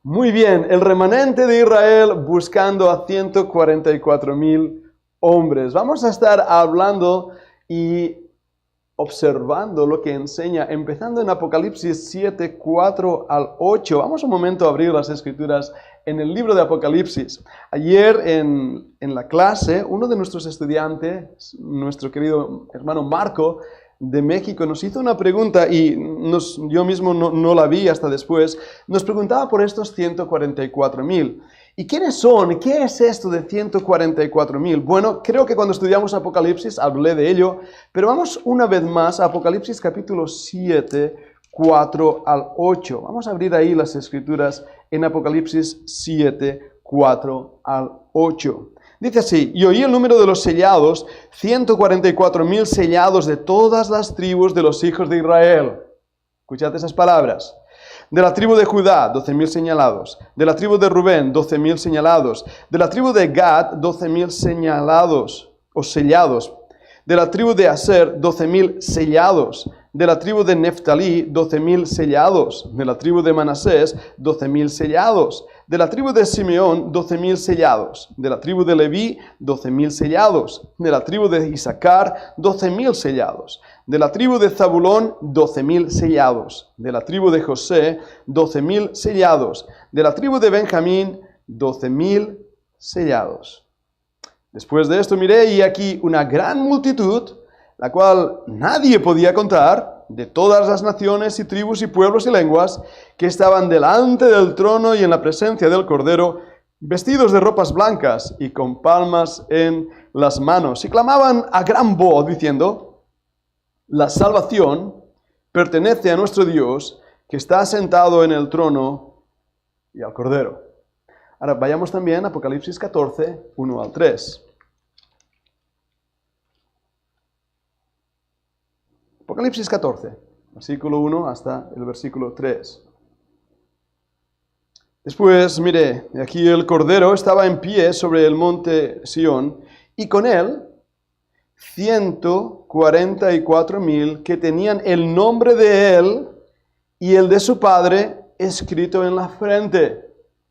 Muy bien, el remanente de Israel buscando a 144,000 hombres. Vamos a estar hablando y observando lo que enseña, empezando en Apocalipsis 7, 4 al 8. Vamos un momento a abrir las escrituras en el libro de Apocalipsis. Ayer en la clase, uno de nuestros estudiantes, nuestro querido hermano Marco, de México, nos hizo una pregunta y yo mismo no la vi hasta después. Nos preguntaba por estos 144,000. ¿Y quiénes son? ¿Qué es esto de 144,000? Bueno, creo que cuando estudiamos Apocalipsis hablé de ello, pero vamos una vez más a Apocalipsis capítulo 7, 4 al 8. Vamos a abrir ahí las escrituras en Apocalipsis 7, 4 al 8. Dice así: y oí el número de los sellados, 144,000 sellados de todas las tribus de los hijos de Israel. Escuchad esas palabras. De la tribu de Judá, 12,000 señalados. De la tribu de Rubén, 12,000 señalados. De la tribu de Gad, 12,000 señalados o sellados. De la tribu de Aser, 12,000 sellados. De la tribu de Neftalí, 12,000 sellados. De la tribu de Manasés, 12,000 sellados. De la tribu de Simeón, 12,000 sellados. De la tribu de Leví, 12,000 sellados. De la tribu de Isaacar, 12,000 sellados. De la tribu de Zabulón, 12,000 sellados. De la tribu de José, 12,000 sellados. De la tribu de Benjamín, 12,000 sellados. Después de esto miré y aquí una gran multitud, la cual nadie podía contar, de todas las naciones y tribus y pueblos y lenguas, que estaban delante del trono y en la presencia del Cordero, vestidos de ropas blancas y con palmas en las manos, y clamaban a gran voz diciendo: la salvación pertenece a nuestro Dios, que está sentado en el trono y al Cordero. Ahora vayamos también a Apocalipsis 14, 1 al 3. Apocalipsis 14, versículo 1 hasta el versículo 3. Después, mire, aquí el Cordero estaba en pie sobre el monte Sión, y con él 144,000 que tenían el nombre de él y el de su padre escrito en la frente.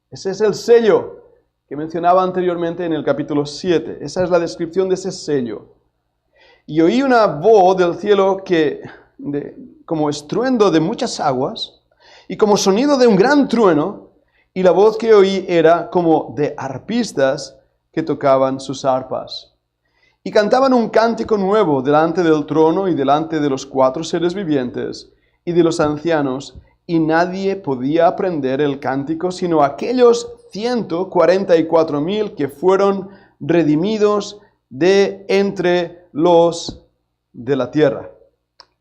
Ese es el sello que mencionaba anteriormente en el capítulo 7. Esa es la descripción de ese sello. Y oí una voz del cielo como estruendo de muchas aguas y como sonido de un gran trueno, y la voz que oí era como de arpistas que tocaban sus arpas. Y cantaban un cántico nuevo delante del trono y delante de los 4 seres vivientes y de los ancianos, y nadie podía aprender el cántico sino aquellos 144,000 que fueron redimidos de entre los de la tierra.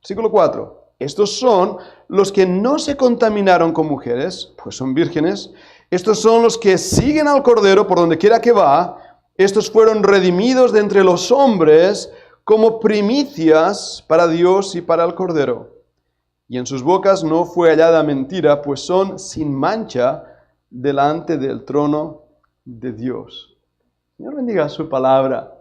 Versículo 4. Estos son los que no se contaminaron con mujeres, pues son vírgenes. Estos son los que siguen al Cordero por donde quiera que va. Estos fueron redimidos de entre los hombres como primicias para Dios y para el Cordero. Y en sus bocas no fue hallada mentira, pues son sin mancha delante del trono de Dios. Señor bendiga su palabra.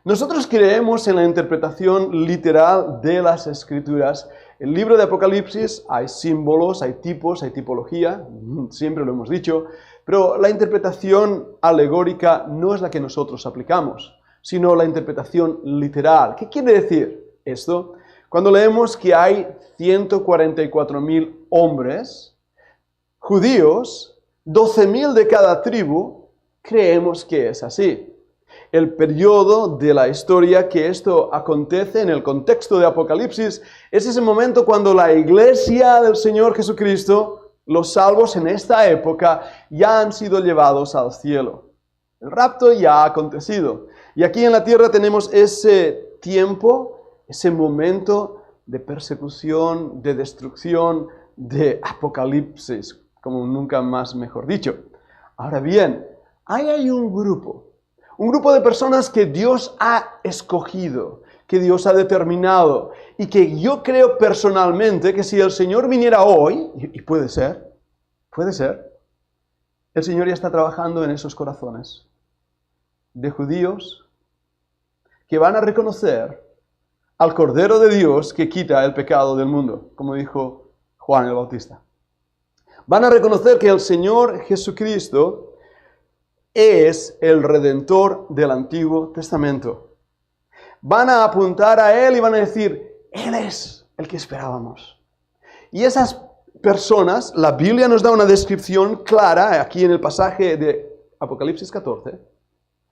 Nosotros creemos en la interpretación literal de las Escrituras. En el libro de Apocalipsis hay símbolos, hay tipos, hay tipología, siempre lo hemos dicho, pero la interpretación alegórica no es la que nosotros aplicamos, sino la interpretación literal. ¿Qué quiere decir esto? Cuando leemos que hay 144,000 hombres judíos, 12,000 de cada tribu, creemos que es así. El periodo de la historia que esto acontece en el contexto de Apocalipsis es ese momento cuando la iglesia del Señor Jesucristo, los salvos en esta época, ya han sido llevados al cielo. El rapto ya ha acontecido. Y aquí en la tierra tenemos ese tiempo, ese momento de persecución, de destrucción, de apocalipsis, como nunca más mejor dicho. Ahora bien, hay un grupo de personas que Dios ha escogido, que Dios ha determinado, y que yo creo personalmente que si el Señor viniera hoy, y puede ser, el Señor ya está trabajando en esos corazones de judíos que van a reconocer al Cordero de Dios que quita el pecado del mundo, como dijo Juan el Bautista. Van a reconocer que el Señor Jesucristo es el Redentor del Antiguo Testamento. Van a apuntar a Él y van a decir, Él es el que esperábamos. Y esas personas, la Biblia nos da una descripción clara aquí en el pasaje de Apocalipsis 14.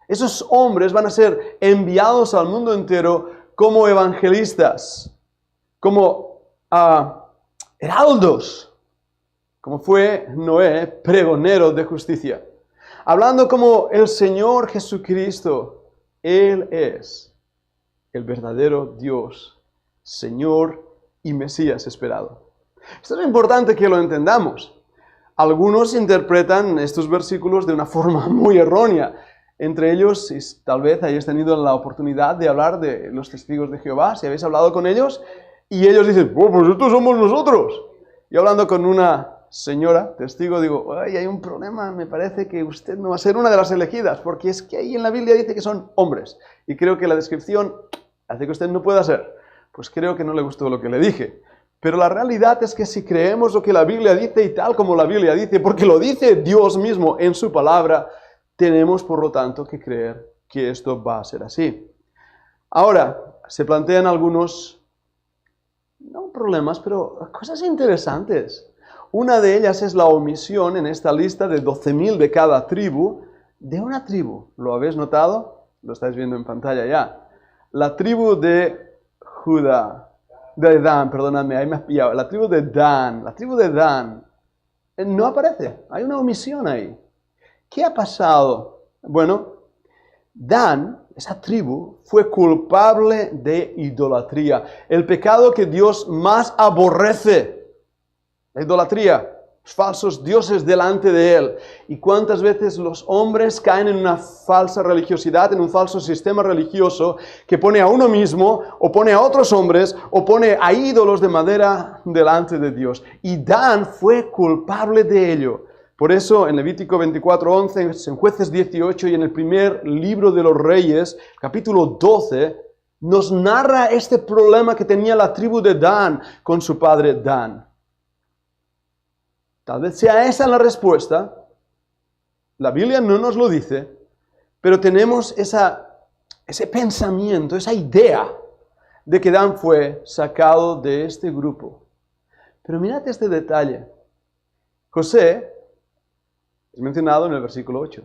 Esos hombres van a ser enviados al mundo entero como evangelistas, como heraldos, como fue Noé, pregonero de justicia. Hablando como el Señor Jesucristo, Él es el verdadero Dios, Señor y Mesías esperado. Esto es importante que lo entendamos. Algunos interpretan estos versículos de una forma muy errónea. Entre ellos, tal vez hayáis tenido la oportunidad de hablar de los testigos de Jehová, si habéis hablado con ellos, y ellos dicen, pues estos somos nosotros. Y hablando con una señora, testigo, digo, ay, hay un problema, me parece que usted no va a ser una de las elegidas, porque es que ahí en la Biblia dice que son hombres, y creo que la descripción hace que usted no pueda ser. Pues creo que no le gustó lo que le dije. Pero la realidad es que si creemos lo que la Biblia dice y tal como la Biblia dice, porque lo dice Dios mismo en su palabra, tenemos por lo tanto que creer que esto va a ser así. Ahora, se plantean algunos, no problemas, pero cosas interesantes. Una de ellas es la omisión en esta lista de 12.000 de cada tribu, de una tribu. ¿Lo habéis notado? Lo estáis viendo en pantalla ya. La tribu de Judá. De Dan, perdóname, ahí me has pillado. La tribu de Dan, no aparece, hay una omisión ahí. ¿Qué ha pasado? Bueno, Dan, esa tribu, fue culpable de idolatría. El pecado que Dios más aborrece, la idolatría, falsos dioses delante de Él. ¿Y cuántas veces los hombres caen en una falsa religiosidad, en un falso sistema religioso que pone a uno mismo, o pone a otros hombres, o pone a ídolos de madera delante de Dios? Y Dan fue culpable de ello. Por eso en Levítico 24:11, en Jueces 18 y en el primer libro de los Reyes, capítulo 12, nos narra este problema que tenía la tribu de Dan con su padre Dan. Tal vez sea esa la respuesta. La Biblia no nos lo dice, pero tenemos ese pensamiento, esa idea de que Dan fue sacado de este grupo. Pero mirad este detalle. José es mencionado en el versículo 8.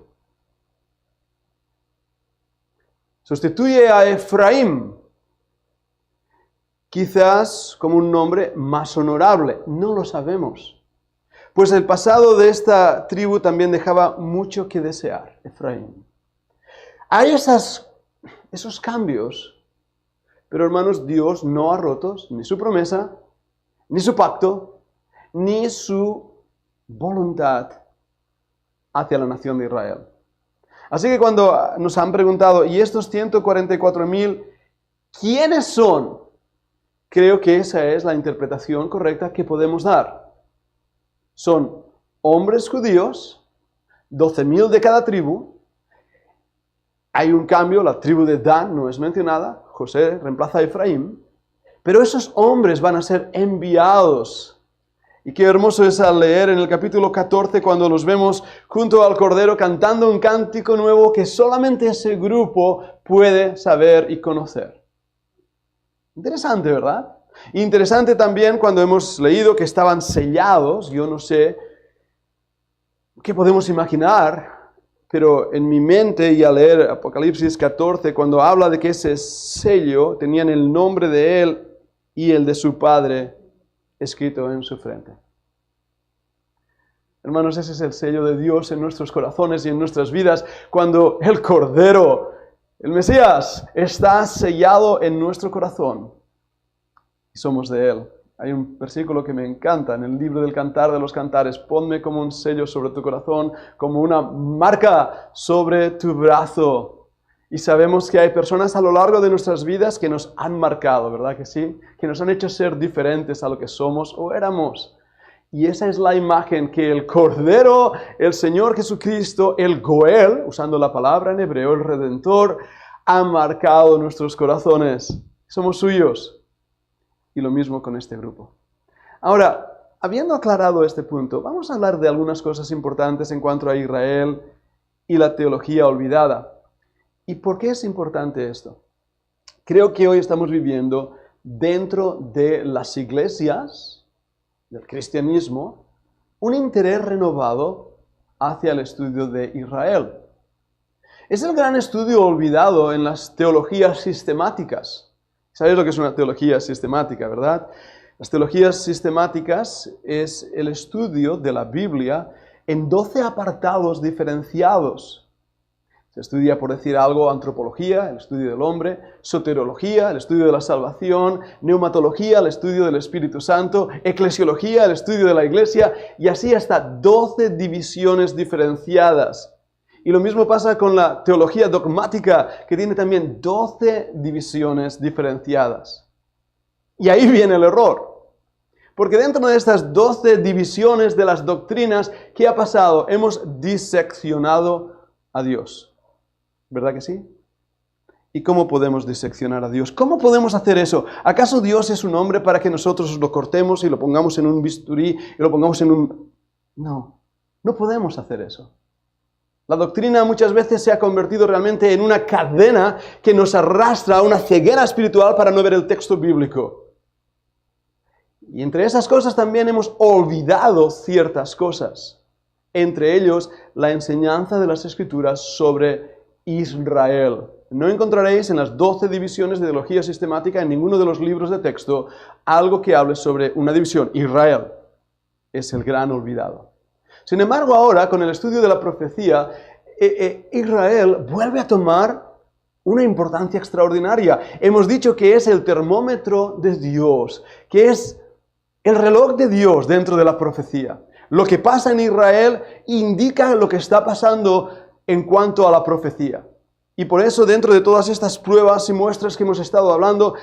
Sustituye a Efraín, quizás como un nombre más honorable, no lo sabemos. Pues el pasado de esta tribu también dejaba mucho que desear, Efraín. Hay esos cambios, pero hermanos, Dios no ha roto ni su promesa, ni su pacto, ni su voluntad hacia la nación de Israel. Así que cuando nos han preguntado, ¿y estos 144.000 quiénes son? Creo que esa es la interpretación correcta que podemos dar. Son hombres judíos, 12.000 de cada tribu. Hay un cambio, la tribu de Dan no es mencionada, José reemplaza a Efraín, pero esos hombres van a ser enviados. Y qué hermoso es al leer en el capítulo 14 cuando los vemos junto al Cordero cantando un cántico nuevo que solamente ese grupo puede saber y conocer. Interesante, ¿verdad? Interesante también cuando hemos leído que estaban sellados. Yo no sé qué podemos imaginar, pero en mi mente y al leer Apocalipsis 14, cuando habla de que ese sello tenían el nombre de él y el de su padre escrito en su frente. Hermanos, ese es el sello de Dios en nuestros corazones y en nuestras vidas, cuando el Cordero, el Mesías, está sellado en nuestro corazón. Somos de Él. Hay un versículo que me encanta en el libro del Cantar de los Cantares. Ponme como un sello sobre tu corazón, como una marca sobre tu brazo. Y sabemos que hay personas a lo largo de nuestras vidas que nos han marcado, ¿verdad que sí? Que nos han hecho ser diferentes a lo que somos o éramos. Y esa es la imagen que el Cordero, el Señor Jesucristo, el Goel, usando la palabra en hebreo, el Redentor, ha marcado nuestros corazones. Somos suyos. Y lo mismo con este grupo. Ahora, habiendo aclarado este punto, vamos a hablar de algunas cosas importantes en cuanto a Israel y la teología olvidada. ¿Y por qué es importante esto? Creo que hoy estamos viviendo dentro de las iglesias, del cristianismo, un interés renovado hacia el estudio de Israel. Es el gran estudio olvidado en las teologías sistemáticas. ¿Sabéis lo que es una teología sistemática, verdad? Las teologías sistemáticas es el estudio de la Biblia en 12 apartados diferenciados. Se estudia, por decir algo, antropología, el estudio del hombre, soteriología, el estudio de la salvación, neumatología, el estudio del Espíritu Santo, eclesiología, el estudio de la iglesia, y así hasta 12 divisiones diferenciadas. Y lo mismo pasa con la teología dogmática, que tiene también 12 divisiones diferenciadas. Y ahí viene el error. Porque dentro de estas 12 divisiones de las doctrinas, ¿qué ha pasado? Hemos diseccionado a Dios. ¿Verdad que sí? ¿Y cómo podemos diseccionar a Dios? ¿Cómo podemos hacer eso? ¿Acaso Dios es un hombre para que nosotros lo cortemos y lo pongamos en un bisturí y lo pongamos en un... No, no podemos hacer eso. La doctrina muchas veces se ha convertido realmente en una cadena que nos arrastra a una ceguera espiritual para no ver el texto bíblico. Y entre esas cosas también hemos olvidado ciertas cosas. Entre ellos, la enseñanza de las Escrituras sobre Israel. No encontraréis en las 12 divisiones de teología sistemática en ninguno de los libros de texto algo que hable sobre una división. Israel es el gran olvidado. Sin embargo, ahora, con el estudio de la profecía, Israel vuelve a tomar una importancia extraordinaria. Hemos dicho que es el termómetro de Dios, que es el reloj de Dios dentro de la profecía. Lo que pasa en Israel indica lo que está pasando en cuanto a la profecía. Y por eso, dentro de todas estas pruebas y muestras que hemos estado hablando,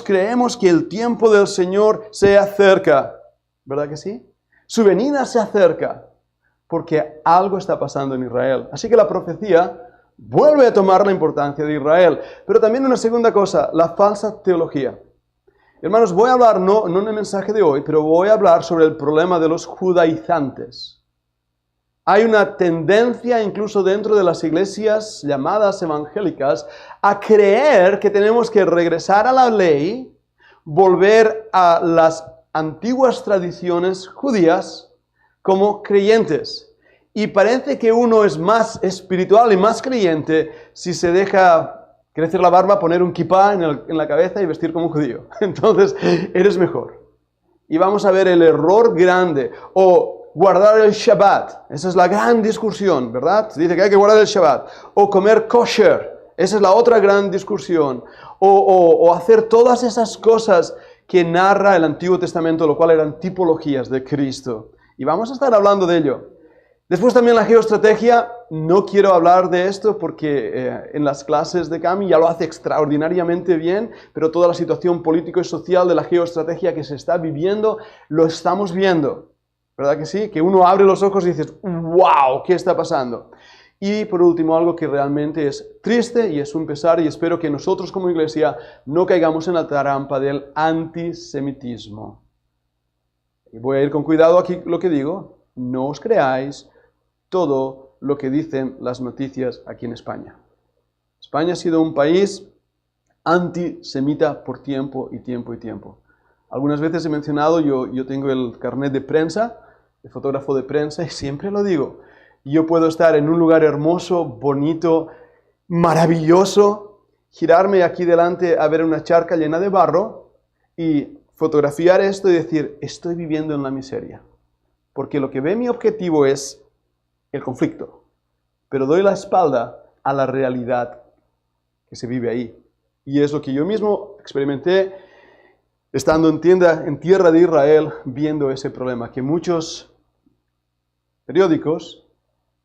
creemos que el tiempo del Señor se acerca. ¿Verdad que sí? Su venida se acerca, porque algo está pasando en Israel. Así que la profecía vuelve a tomar la importancia de Israel. Pero también una segunda cosa, la falsa teología. Hermanos, voy a hablar, no en el mensaje de hoy, pero voy a hablar sobre el problema de los judaizantes. Hay una tendencia, incluso dentro de las iglesias llamadas evangélicas, a creer que tenemos que regresar a la ley, volver a las antiguas tradiciones judías como creyentes. Y parece que uno es más espiritual y más creyente si se deja crecer la barba, poner un kipá en la cabeza y vestir como un judío. Entonces, eres mejor. Y vamos a ver el error grande. O guardar el Shabbat. Esa es la gran discusión, ¿verdad? Se dice que hay que guardar el Shabbat. O comer kosher. Esa es la otra gran discusión. O hacer todas esas cosas que narra el Antiguo Testamento, lo cual eran tipologías de Cristo. Y vamos a estar hablando de ello. Después también la geoestrategia. No quiero hablar de esto porque en las clases de Cami ya lo hace extraordinariamente bien, pero toda la situación político y social de la geoestrategia que se está viviendo, lo estamos viendo. ¿Verdad que sí? Que uno abre los ojos y dices, ¡wow! ¿Qué está pasando? Y por último, algo que realmente es triste y es un pesar, y espero que nosotros como iglesia no caigamos en la trampa del antisemitismo. Y voy a ir con cuidado aquí lo que digo. No os creáis todo lo que dicen las noticias aquí en España. España ha sido un país antisemita por tiempo y tiempo y tiempo. Algunas veces he mencionado, yo tengo el carnet de prensa, de fotógrafo de prensa, y siempre lo digo. Yo puedo estar en un lugar hermoso, bonito, maravilloso, girarme aquí delante a ver una charca llena de barro y fotografiar esto y decir, estoy viviendo en la miseria. Porque lo que ve mi objetivo es el conflicto, pero doy la espalda a la realidad que se vive ahí. Y es lo que yo mismo experimenté estando en tierra de Israel, viendo ese problema, que muchos periódicos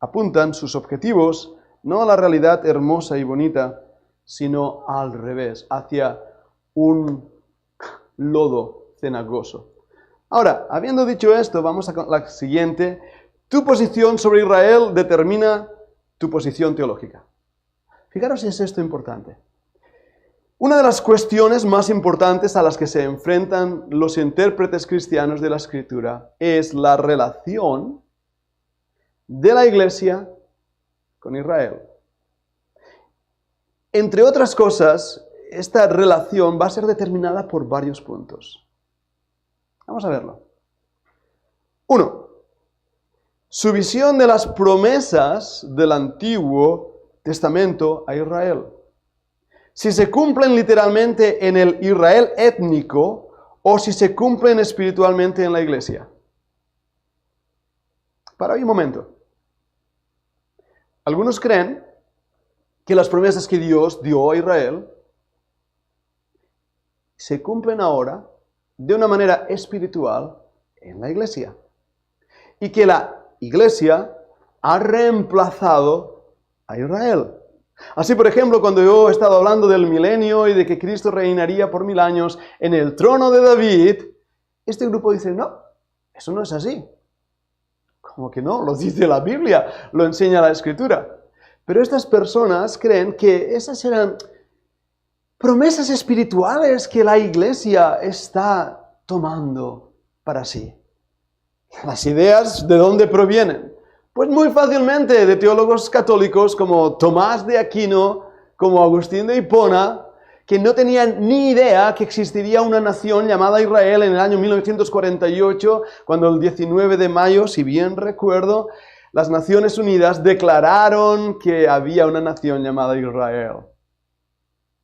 apuntan sus objetivos no a la realidad hermosa y bonita, sino al revés, hacia un lodo cenagoso. Ahora, habiendo dicho esto, vamos a la siguiente. Tu posición sobre Israel determina tu posición teológica. Fijaros si es esto importante. Una de las cuestiones más importantes a las que se enfrentan los intérpretes cristianos de la Escritura es la relación de la Iglesia con Israel. Entre otras cosas, esta relación va a ser determinada por varios puntos. Vamos a verlo. 1. Su visión de las promesas del Antiguo Testamento a Israel. Si se cumplen literalmente en el Israel étnico o si se cumplen espiritualmente en la iglesia. Para hoy un momento. Algunos creen que las promesas que Dios dio a Israel se cumplen ahora de una manera espiritual en la iglesia. Y que la iglesia ha reemplazado a Israel. Así, por ejemplo, cuando yo he estado hablando del milenio y de que Cristo reinaría por 1000 años en el trono de David, este grupo dice, no, eso no es así. ¿Cómo que no? Lo dice la Biblia, lo enseña la Escritura. Pero estas personas creen que esas eran promesas espirituales que la iglesia está tomando para sí. Las ideas, ¿de dónde provienen? Pues muy fácilmente de teólogos católicos como Tomás de Aquino, como Agustín de Hipona, que no tenían ni idea que existiría una nación llamada Israel en el año 1948, cuando el 19 de mayo, si bien recuerdo, las Naciones Unidas declararon que había una nación llamada Israel.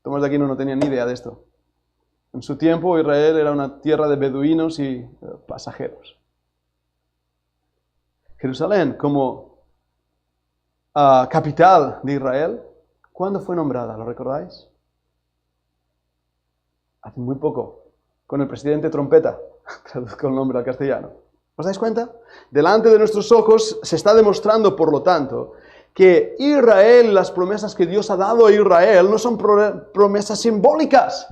Tomás de Aquino no tenía ni idea de esto. En su tiempo Israel era una tierra de beduinos y pasajeros. Jerusalén como capital de Israel, ¿cuándo fue nombrada? ¿Lo recordáis? Hace muy poco, con el presidente Trompeta, traduzco el nombre al castellano. ¿Os dais cuenta? Delante de nuestros ojos se está demostrando, por lo tanto, que Israel, las promesas que Dios ha dado a Israel, no son promesas simbólicas,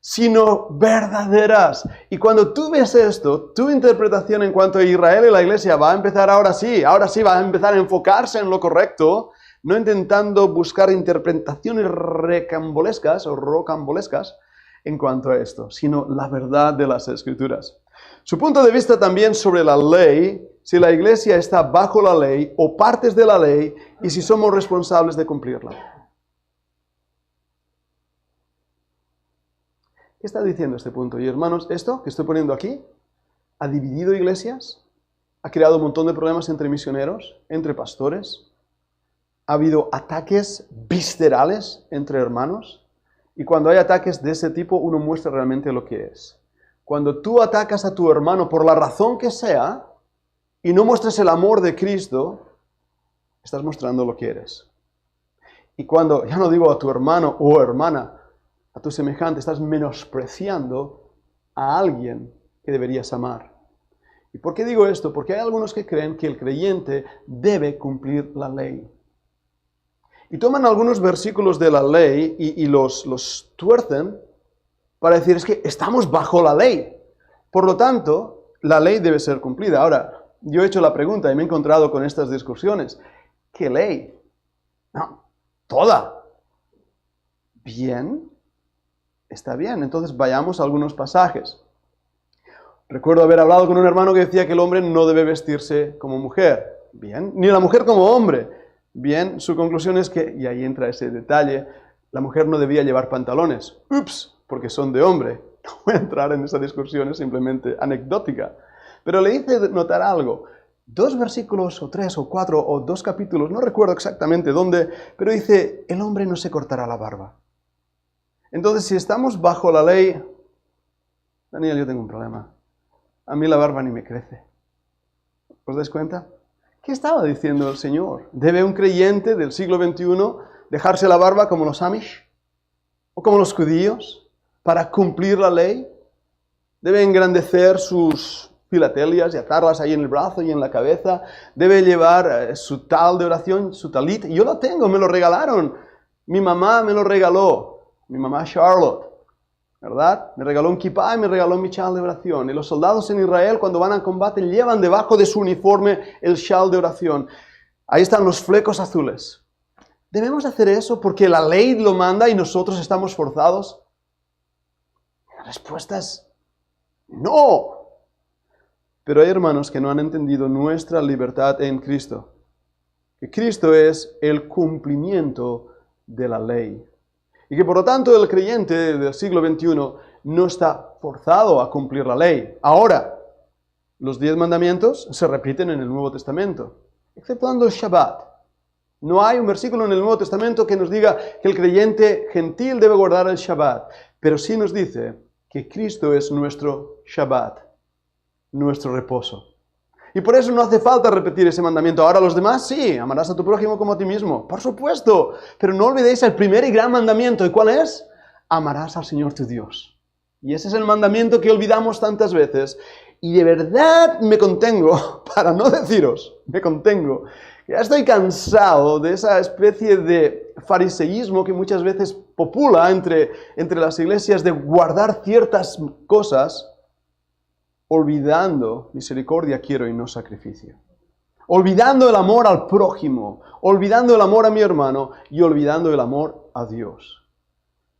sino verdaderas. Y cuando tú ves esto, tu interpretación en cuanto a Israel y la iglesia va a empezar ahora sí va a empezar a enfocarse en lo correcto, no intentando buscar interpretaciones recambolescas o rocambolescas en cuanto a esto, sino la verdad de las Escrituras. Su punto de vista también sobre la ley, si la iglesia está bajo la ley o partes de la ley y si somos responsables de cumplirla. ¿Qué está diciendo este punto? Y hermanos, esto que estoy poniendo aquí ha dividido iglesias, ha creado un montón de problemas entre misioneros, entre pastores, ha habido ataques viscerales entre hermanos, y cuando hay ataques de ese tipo uno muestra realmente lo que es. Cuando tú atacas a tu hermano por la razón que sea y no muestras el amor de Cristo, estás mostrando lo que eres. Y cuando, ya no digo a tu hermano o hermana, a tu semejante, estás menospreciando a alguien que deberías amar. ¿Y por qué digo esto? Porque hay algunos que creen que el creyente debe cumplir la ley. Y toman algunos versículos de la ley y los tuercen para decir, es que estamos bajo la ley. Por lo tanto, la ley debe ser cumplida. Ahora, yo he hecho la pregunta y me he encontrado con estas discusiones. ¿Qué ley? No, toda. Bien. Está bien, entonces vayamos a algunos pasajes. Recuerdo haber hablado con un hermano que decía que el hombre no debe vestirse como mujer. Bien, ni la mujer como hombre. Bien, su conclusión es que, y ahí entra ese detalle, la mujer no debía llevar pantalones. Ups, porque son de hombre. No voy a entrar en esa discusión, es simplemente anecdótica. Pero le hice notar algo. 2 versículos, o 3, o 4, o 2 capítulos, no recuerdo exactamente dónde, pero dice, el hombre no se cortará la barba. Entonces, si estamos bajo la ley, Daniel, yo tengo un problema. A mí la barba ni me crece. ¿Os dais cuenta? ¿Qué estaba diciendo el Señor? ¿Debe un creyente del siglo XXI dejarse la barba como los Amish? ¿O como los judíos? ¿Para cumplir la ley? ¿Debe engrandecer sus filatelias y atarlas ahí en el brazo y en la cabeza? ¿Debe llevar su tal de oración, su talit? Yo lo tengo, me lo regalaron. Mi mamá me lo regaló. Mi mamá Charlotte, ¿verdad? Me regaló un kippah y me regaló mi shal de oración. Y los soldados en Israel, cuando van al combate, llevan debajo de su uniforme el shal de oración. Ahí están los flecos azules. ¿Debemos hacer eso porque la ley lo manda y nosotros estamos forzados? respuesta es no. Pero hay hermanos que no han entendido nuestra libertad en Cristo. Que Cristo es el cumplimiento de la ley. Y que por lo tanto el creyente del siglo XXI no está forzado a cumplir la ley. Ahora, los 10 mandamientos se repiten en el Nuevo Testamento, exceptuando el Shabbat. No hay un versículo en el Nuevo Testamento que nos diga que el creyente gentil debe guardar el Shabbat, pero sí nos dice que Cristo es nuestro Shabbat, nuestro reposo. Y por eso no hace falta repetir ese mandamiento. Ahora los demás sí, amarás a tu prójimo como a ti mismo, por supuesto, pero no olvidéis el primer y gran mandamiento. ¿Y cuál es? Amarás al Señor tu Dios. Y ese es el mandamiento que olvidamos tantas veces. Y de verdad me contengo, para no deciros, me contengo. Ya estoy cansado de esa especie de fariseísmo que muchas veces popula entre las iglesias de guardar ciertas cosas, olvidando misericordia quiero y no sacrificio. Olvidando el amor al prójimo, olvidando el amor a mi hermano y olvidando el amor a Dios.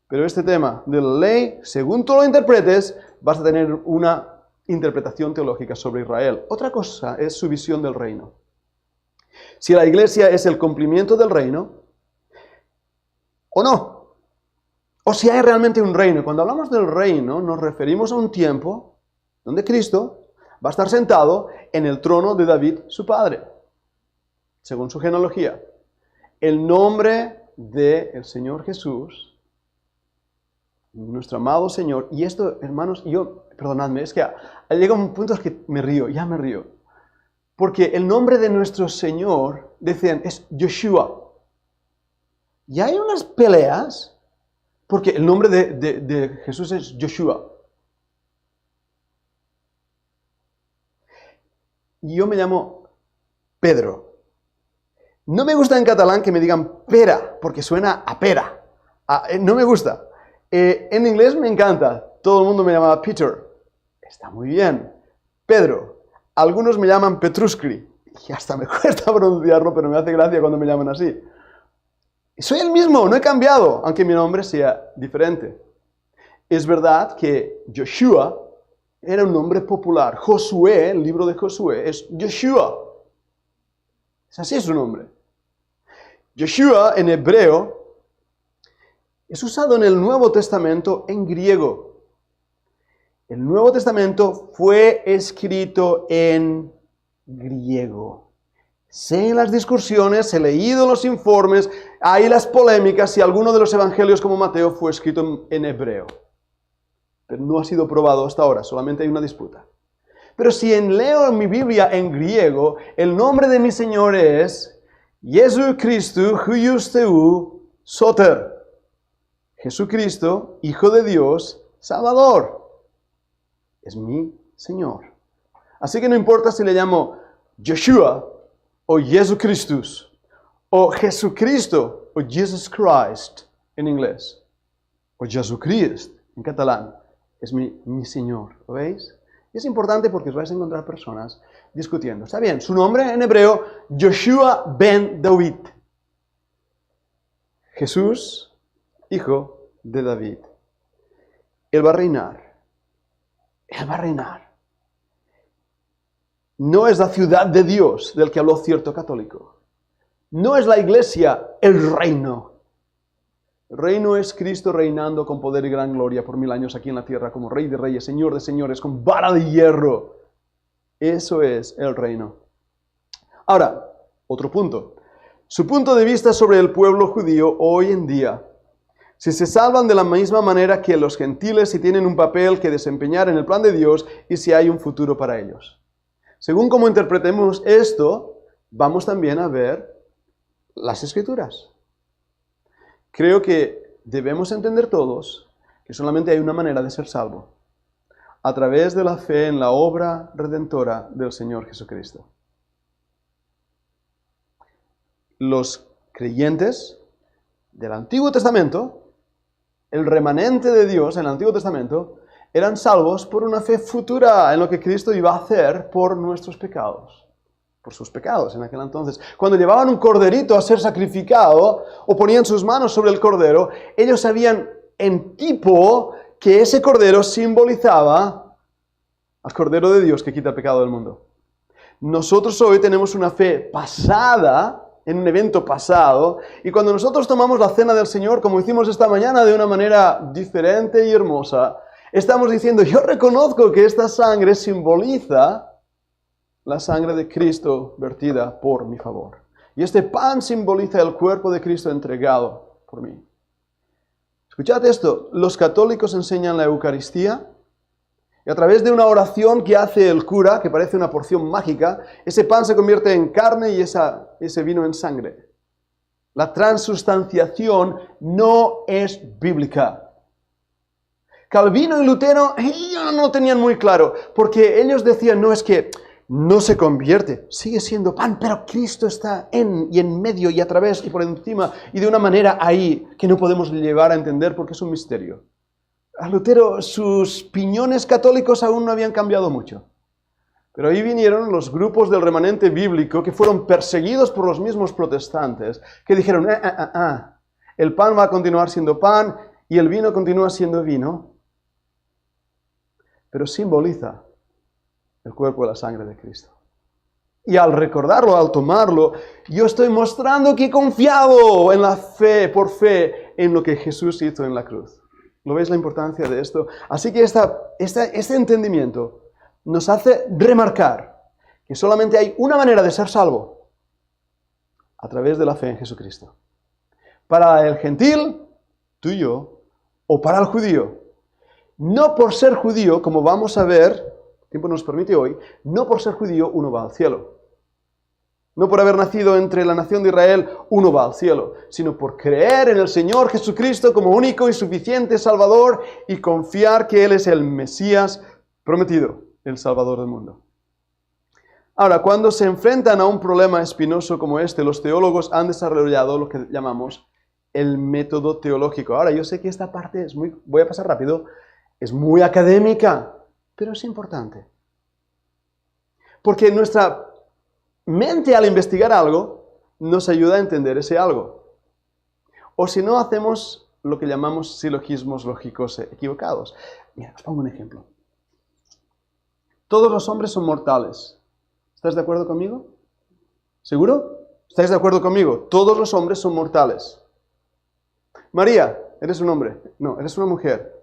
Pero este tema de la ley, según tú lo interpretes, vas a tener una interpretación teológica sobre Israel. Otra cosa es su visión del reino. Si la iglesia es el cumplimiento del reino, o no. O si hay realmente un reino. Cuando hablamos del reino, nos referimos a un tiempo donde Cristo va a estar sentado en el trono de David, su padre, según su genealogía. El nombre del Señor Jesús, nuestro amado Señor, y esto, hermanos, perdonadme, es que llega un punto en que me río, ya me río. Porque el nombre de nuestro Señor, decían, es Yeshua. Y hay unas peleas, porque el nombre de Jesús es Yeshua. Y yo me llamo Pedro. No me gusta en catalán que me digan pera, porque suena a pera. No me gusta. En inglés me encanta. Todo el mundo me llama Peter. Está muy bien. Pedro. Algunos me llaman Petruskri. Y hasta me cuesta pronunciarlo, pero me hace gracia cuando me llaman así. Soy el mismo, no he cambiado, aunque mi nombre sea diferente. Es verdad que Joshua era un nombre popular. Josué, el libro de Josué, es Joshua. Es así su nombre. Joshua en hebreo es usado en el Nuevo Testamento en griego. El Nuevo Testamento fue escrito en griego. Sé en las discusiones, he leído los informes, hay las polémicas si alguno de los evangelios como Mateo fue escrito en hebreo. Pero no ha sido probado hasta ahora, solamente hay una disputa. Pero si leo mi Biblia en griego, el nombre de mi Señor es Jesucristo, Huiusteu, Soter. Jesucristo, Hijo de Dios, Salvador. Es mi Señor. Así que no importa si le llamo Joshua o Jesucristo, o Jesucristo, o Jesus Christ en inglés, o Jesucristo en catalán. Es mi Señor, ¿lo veis? Y es importante porque os vais a encontrar personas discutiendo. Está bien, su nombre en hebreo, Joshua ben David. Jesús, hijo de David. Él va a reinar. Él va a reinar. No es la ciudad de Dios del que habló cierto católico. No es la iglesia el reino. El reino es Cristo reinando con poder y gran gloria por 1000 años aquí en la tierra como Rey de Reyes, Señor de Señores, con vara de hierro. Eso es el reino. Ahora, otro punto. Su punto de vista sobre el pueblo judío hoy en día. Si se salvan de la misma manera que los gentiles, si tienen un papel que desempeñar en el plan de Dios y si hay un futuro para ellos. Según cómo interpretemos esto, vamos también a ver las Escrituras. Creo que debemos entender todos que solamente hay una manera de ser salvo, a través de la fe en la obra redentora del Señor Jesucristo. Los creyentes del Antiguo Testamento, el remanente de Dios en el Antiguo Testamento, eran salvos por una fe futura en lo que Cristo iba a hacer por nuestros pecados. Por sus pecados en aquel entonces. Cuando llevaban un corderito a ser sacrificado o ponían sus manos sobre el cordero, ellos sabían en tipo que ese cordero simbolizaba al Cordero de Dios que quita el pecado del mundo. Nosotros hoy tenemos una fe pasada, en un evento pasado, y cuando nosotros tomamos la cena del Señor, como hicimos esta mañana de una manera diferente y hermosa, estamos diciendo, yo reconozco que esta sangre simboliza la sangre de Cristo vertida por mi favor. Y este pan simboliza el cuerpo de Cristo entregado por mí. Escuchad esto, los católicos enseñan la Eucaristía y a través de una oración que hace el cura, que parece una porción mágica, ese pan se convierte en carne y ese vino en sangre. La transustanciación no es bíblica. Calvino y Lutero ellos no lo tenían muy claro, porque ellos decían, no, es que no se convierte, sigue siendo pan, pero Cristo está en medio y a través y por encima y de una manera ahí que no podemos llevar a entender porque es un misterio. A Lutero sus piñones católicos aún no habían cambiado mucho. Pero ahí vinieron los grupos del remanente bíblico que fueron perseguidos por los mismos protestantes, que dijeron, el pan va a continuar siendo pan y el vino continúa siendo vino, pero simboliza el cuerpo y la sangre de Cristo. Y al recordarlo, al tomarlo, yo estoy mostrando que he confiado en la fe, por fe, en lo que Jesús hizo en la cruz. ¿Lo veis la importancia de esto? Así que este entendimiento nos hace remarcar que solamente hay una manera de ser salvo, a través de la fe en Jesucristo. Para el gentil, tú y yo, o para el judío. No por ser judío, como vamos a ver, el tiempo nos permite hoy, no por ser judío uno va al cielo. No por haber nacido entre la nación de Israel uno va al cielo, sino por creer en el Señor Jesucristo como único y suficiente Salvador y confiar que Él es el Mesías prometido, el Salvador del mundo. Ahora, cuando se enfrentan a un problema espinoso como este, los teólogos han desarrollado lo que llamamos el método teológico. Ahora, yo sé que esta parte voy a pasar rápido, es muy académica, pero es importante. Porque nuestra mente al investigar algo nos ayuda a entender ese algo. O si no, hacemos lo que llamamos silogismos lógicos equivocados. Mira, os pongo un ejemplo. Todos los hombres son mortales. ¿Estás de acuerdo conmigo? ¿Seguro? ¿Estáis de acuerdo conmigo? Todos los hombres son mortales. María, ¿eres un hombre? No, eres una mujer.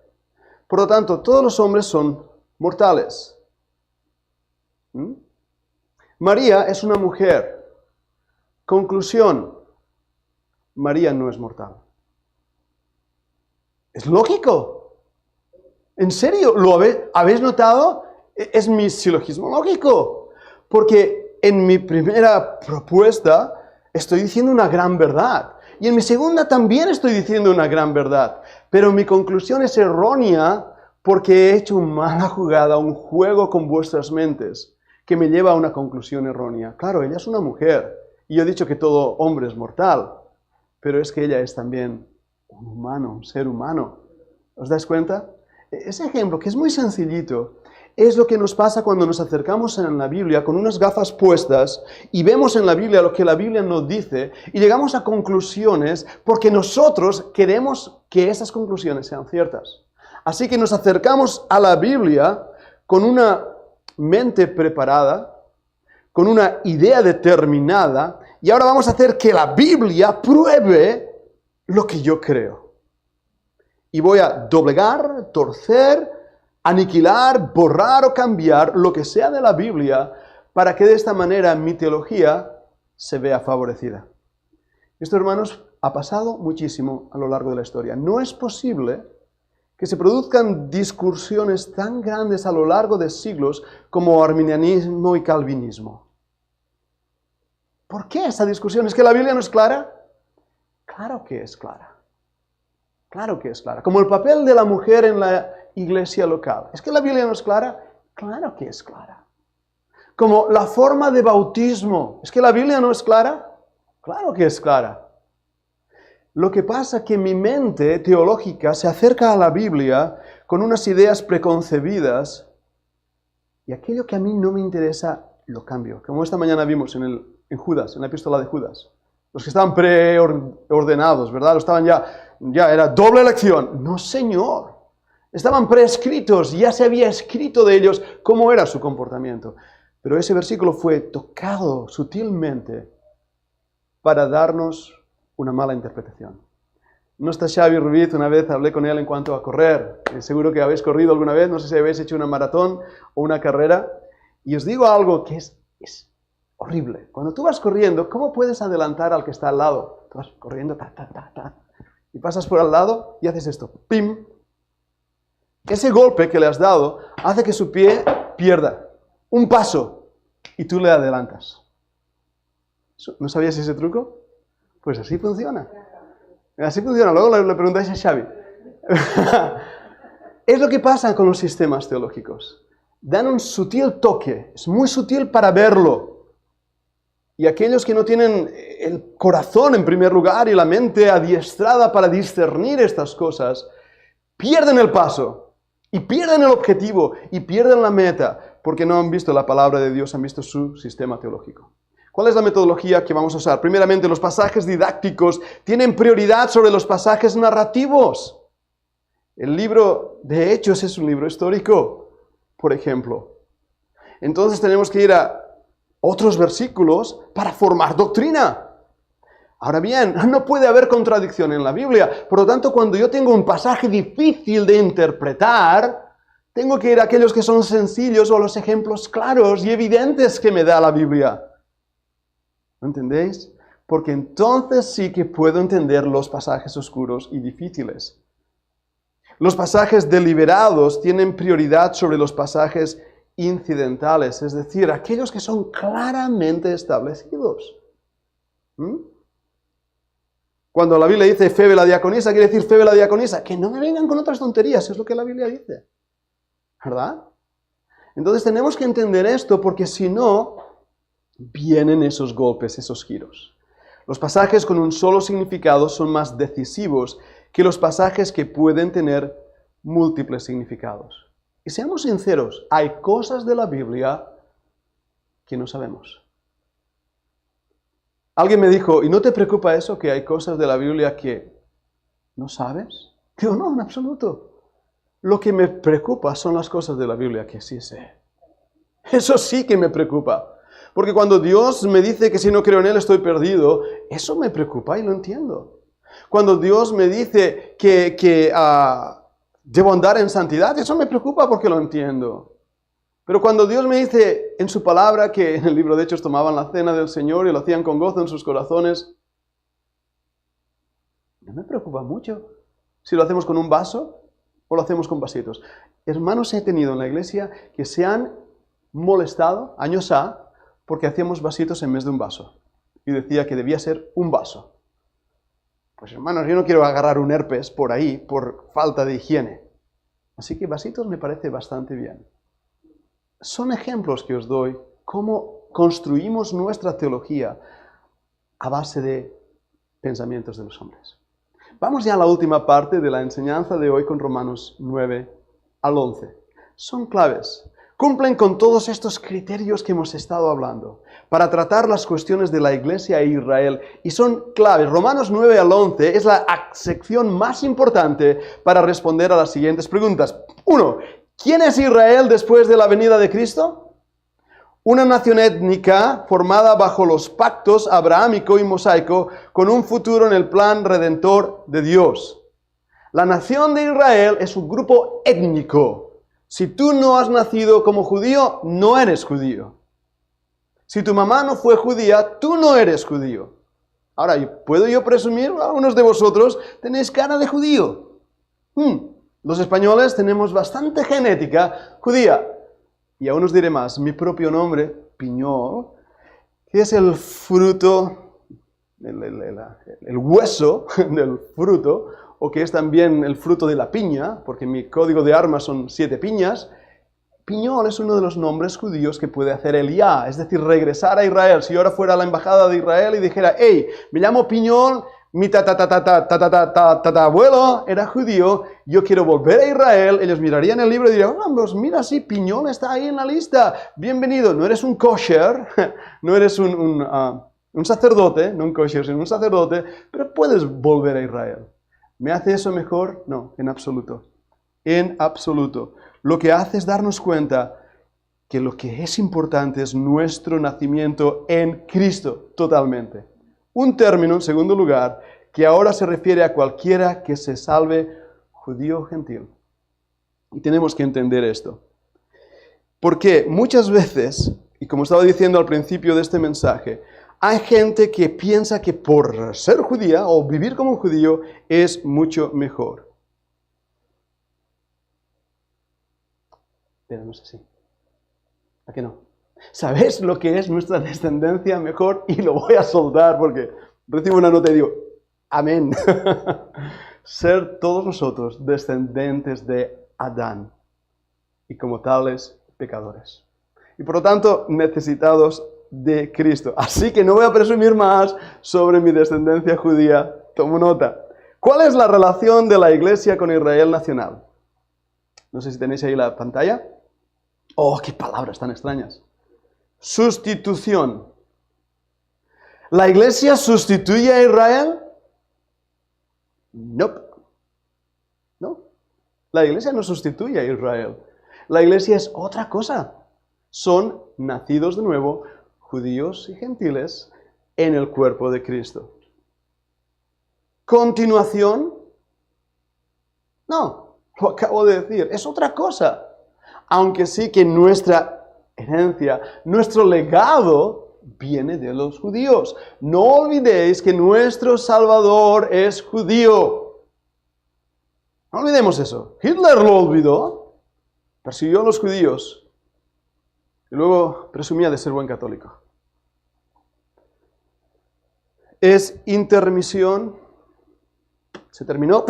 Por lo tanto, todos los hombres son mortales. María es una mujer. Conclusión, María no es mortal. Es lógico. ¿En serio? ¿Lo habéis notado? Es mi silogismo lógico. Porque en mi primera propuesta estoy diciendo una gran verdad. Y en mi segunda también estoy diciendo una gran verdad. Pero mi conclusión es errónea porque he hecho una mala jugada, un juego con vuestras mentes, que me lleva a una conclusión errónea. Claro, ella es una mujer, y yo he dicho que todo hombre es mortal, pero es que ella es también un humano, un ser humano. ¿Os dais cuenta? Ese ejemplo, que es muy sencillito, es lo que nos pasa cuando nos acercamos en la Biblia con unas gafas puestas y vemos en la Biblia lo que la Biblia nos dice y llegamos a conclusiones porque nosotros queremos que esas conclusiones sean ciertas. Así que nos acercamos a la Biblia con una mente preparada, con una idea determinada, y ahora vamos a hacer que la Biblia pruebe lo que yo creo. Y voy a doblegar, torcer, aniquilar, borrar o cambiar lo que sea de la Biblia para que de esta manera mi teología se vea favorecida. Esto, hermanos, ha pasado muchísimo a lo largo de la historia. No es posible que se produzcan discusiones tan grandes a lo largo de siglos como arminianismo y calvinismo. ¿Por qué esa discusión? ¿Es que la Biblia no es clara? Claro que es clara. Claro que es clara. Como el papel de la mujer en la iglesia local. ¿Es que la Biblia no es clara? Claro que es clara. Como la forma de bautismo. ¿Es que la Biblia no es clara? Claro que es clara. Lo que pasa es que mi mente teológica se acerca a la Biblia con unas ideas preconcebidas y aquello que a mí no me interesa lo cambio. Como esta mañana vimos en Judas, en la epístola de Judas. Los que estaban preordenados, ¿verdad? Estaban ya era doble elección. No, Señor. Estaban prescritos, ya se había escrito de ellos cómo era su comportamiento. Pero ese versículo fue tocado sutilmente para darnos una mala interpretación. No está Xavi Ruiz, una vez hablé con él en cuanto a correr. Seguro que habéis corrido alguna vez, no sé si habéis hecho una maratón o una carrera. Y os digo algo que es horrible. Cuando tú vas corriendo, ¿cómo puedes adelantar al que está al lado? Tú vas corriendo, y pasas por al lado y haces esto, ¡pim! Ese golpe que le has dado hace que su pie pierda un paso y tú le adelantas. ¿No sabías ese truco? Pues así funciona. Así funciona. Luego le preguntáis a Xavi. Es lo que pasa con los sistemas teológicos. Dan un sutil toque. Es muy sutil para verlo. Y aquellos que no tienen el corazón en primer lugar y la mente adiestrada para discernir estas cosas, pierden el paso. Y pierden el objetivo. Y pierden la meta. Porque no han visto la palabra de Dios, han visto su sistema teológico. ¿Cuál es la metodología que vamos a usar? Primeramente, los pasajes didácticos tienen prioridad sobre los pasajes narrativos. El libro de Hechos es un libro histórico, por ejemplo. Entonces tenemos que ir a otros versículos para formar doctrina. Ahora bien, no puede haber contradicción en la Biblia. Por lo tanto, cuando yo tengo un pasaje difícil de interpretar, tengo que ir a aquellos que son sencillos o a los ejemplos claros y evidentes que me da la Biblia. ¿No entendéis? Porque entonces sí que puedo entender los pasajes oscuros y difíciles. Los pasajes deliberados tienen prioridad sobre los pasajes incidentales, es decir, aquellos que son claramente establecidos. Cuando la Biblia dice Febe la diaconisa, quiere decir Febe la diaconisa, que no me vengan con otras tonterías, es lo que la Biblia dice. ¿Verdad? Entonces tenemos que entender esto porque si no, vienen esos golpes, esos giros. Los pasajes con un solo significado son más decisivos que los pasajes que pueden tener múltiples significados. Y seamos sinceros, hay cosas de la Biblia que no sabemos. Alguien me dijo, ¿y no te preocupa eso, que hay cosas de la Biblia que no sabes? Digo, no, en absoluto. Lo que me preocupa son las cosas de la Biblia que sí sé. Eso sí que me preocupa. Porque cuando Dios me dice que si no creo en Él estoy perdido, eso me preocupa y lo entiendo. Cuando Dios me dice que debo andar en santidad, eso me preocupa porque lo entiendo. Pero cuando Dios me dice en su palabra que en el libro de Hechos tomaban la cena del Señor y lo hacían con gozo en sus corazones, no me preocupa mucho si lo hacemos con un vaso o lo hacemos con vasitos. Hermanos, he tenido en la iglesia que se han molestado, años porque hacíamos vasitos en vez de un vaso. Y decía que debía ser un vaso. Pues hermanos, yo no quiero agarrar un herpes por ahí por falta de higiene. Así que vasitos me parece bastante bien. Son ejemplos que os doy cómo construimos nuestra teología a base de pensamientos de los hombres. Vamos ya a la última parte de la enseñanza de hoy con Romanos 9 al 11. Son claves. Cumplen con todos estos criterios que hemos estado hablando para tratar las cuestiones de la Iglesia e Israel. Y son claves. Romanos 9 al 11 es la sección más importante para responder a las siguientes preguntas. 1. ¿Quién es Israel después de la venida de Cristo? Una nación étnica formada bajo los pactos abrahámico y mosaico con un futuro en el plan redentor de Dios. La nación de Israel es un grupo étnico. Si tú no has nacido como judío, no eres judío. Si tu mamá no fue judía, tú no eres judío. Ahora, ¿puedo yo presumir? Algunos de vosotros tenéis cara de judío. Los españoles tenemos bastante genética judía. Y aún os diré más, mi propio nombre, Piñol, que es el fruto, el hueso del fruto, o que es también el fruto de la piña, porque mi código de armas son 7 piñas. Piñol es uno de los nombres judíos que puede hacer Eliá, es decir, regresar a Israel. Si yo ahora fuera a la embajada de Israel y dijera, hey, me llamo Piñol, mi tatatabuelo era judío, yo quiero volver a Israel, ellos mirarían el libro y dirían, oh, pues mira, sí, Piñol está ahí en la lista, bienvenido. No eres un kosher, no eres un sacerdote, no un kosher, sino un sacerdote, pero puedes volver a Israel. ¿Me hace eso mejor? No, en absoluto. en absoluto. Lo que hace es darnos cuenta que lo que es importante es nuestro nacimiento en Cristo, totalmente. Un término, en segundo lugar, que ahora se refiere a cualquiera que se salve, judío o gentil. Y tenemos que entender esto. Porque muchas veces, y como estaba diciendo al principio de este mensaje, hay gente que piensa que por ser judía o vivir como un judío es mucho mejor. Pero no es así. ¿A qué no? ¿Sabes lo que es nuestra descendencia mejor? Y lo voy a soltar porque recibo una nota y digo, amén. Ser todos nosotros descendientes de Adán y como tales pecadores. Y por lo tanto necesitados de Cristo. Así que no voy a presumir más sobre mi descendencia judía. Tomo nota. ¿Cuál es la relación de la iglesia con Israel nacional? No sé si tenéis ahí la pantalla. Oh, qué palabras tan extrañas. Sustitución. ¿La iglesia sustituye a Israel? No. No. La iglesia no sustituye a Israel. La iglesia es otra cosa. Son nacidos de nuevo, judíos y gentiles, en el cuerpo de Cristo. ¿Continuación? No, lo acabo de decir, es otra cosa. Aunque sí que nuestra herencia, nuestro legado viene de los judíos. No olvidéis que nuestro Salvador es judío. No olvidemos eso. Hitler lo olvidó, persiguió a los judíos y luego presumía de ser buen católico. Es intermisión, se terminó